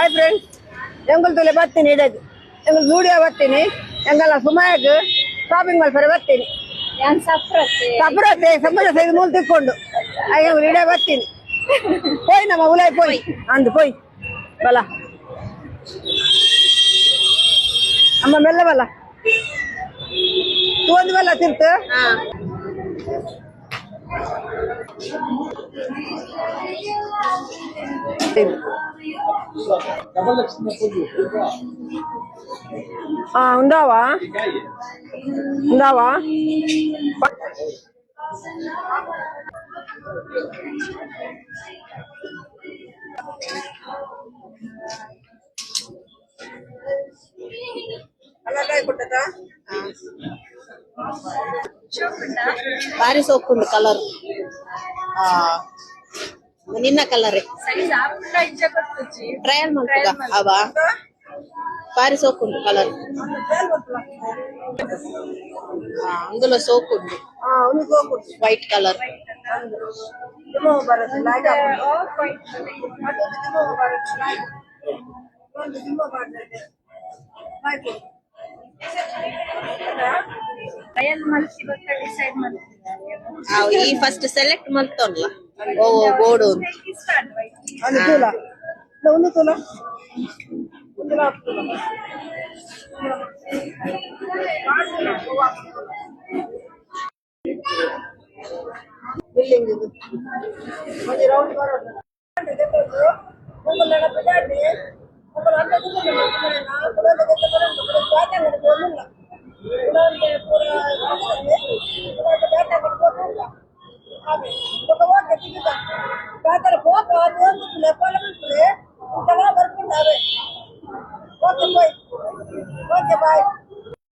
hi friends, angle ತೊಲೆ ಬರ್ತೀನಿ ಇಡದು ಎಂಗಲ್ ಜೂಡಿಯೋ ಬರ್ತೀನಿ ಎಂಗಲ್ಲ ಸುಮಾಯಾಗ ಶಾಪಿಂಗ್ ಮಾಡ್ತಾರೆ ಬರ್ತೀನಿ ಸಪ್ರತೆ ಸಮುದ್ರ ಸೈದು ಮೂಲ ತಿಕ್ಕೊಂಡು ಇಡೇ ಬರ್ತೀನಿ ಪೋಯ್ ನಮ್ಮ ಉಲಾಯ್ ಪೋಯ್ ಅಂದು ಪೋಯ್ ಬಲ ಅಮ್ಮ ಮೆಲ್ಲ ಬಲ ತೂಂದು ಬಲ್ಲ ತಿರ್ತು ఉందావా ఉందావా ಭಾರಿ ಸೋಪ್ ಉಂಟು ಕಲರ್ ನಿನ್ನ ಕಲರ್ ಟ್ರಯಲ್ ಮಾಡ್ತದ ಅವ ಭಾರಿ ಸೋಪ್ ಉಂಟು ಕಲರ್ అందులో సోప్ ఉంది వైట్ కలర్ ఈ ఫస్ట్ సెలెక్ట్ ಮಾಡ್ತೋನ್ಲ ಓ ಬೋರ್ಡ್ ಬಿಲ್ಡಿಂಗ್ ಇದು ಒಂದು ರೌಂಡ್ ಬರೋದು ಓಕೆ